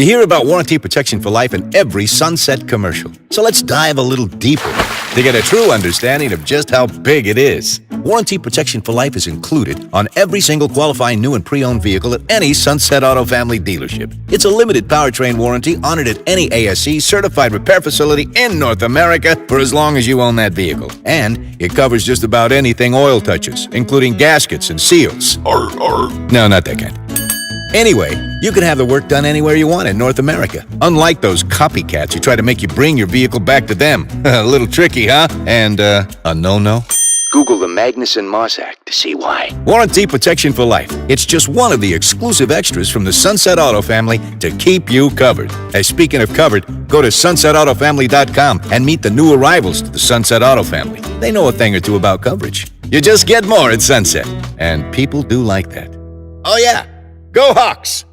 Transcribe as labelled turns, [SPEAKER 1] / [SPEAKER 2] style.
[SPEAKER 1] You hear about warranty protection for life in every Sunset commercial. So let's dive a little deeper to get a true understanding of just how big it is. Warranty protection for life is included on every single qualifying new and pre-owned vehicle at any Sunset Auto Family dealership. It's a limited powertrain warranty honored at any ASE certified repair facility in North America for as long as you own that vehicle. And it covers just about anything oil touches, including gaskets and seals. No, not that kind. Anyway, you can have the work done anywhere you want in North America. Unlike those copycats who try to make you bring your vehicle back to them. A little tricky, huh? And, a no-no? Google the Magnuson-Moss Act to see why. Warranty protection for life. It's just one of the exclusive extras from the Sunset Auto family to keep you covered. As speaking of covered, go to sunsetautofamily.com and meet the new arrivals to the Sunset Auto family. They know a thing or two about coverage. You just get more at Sunset. And people do like that. Oh yeah, go Hawks!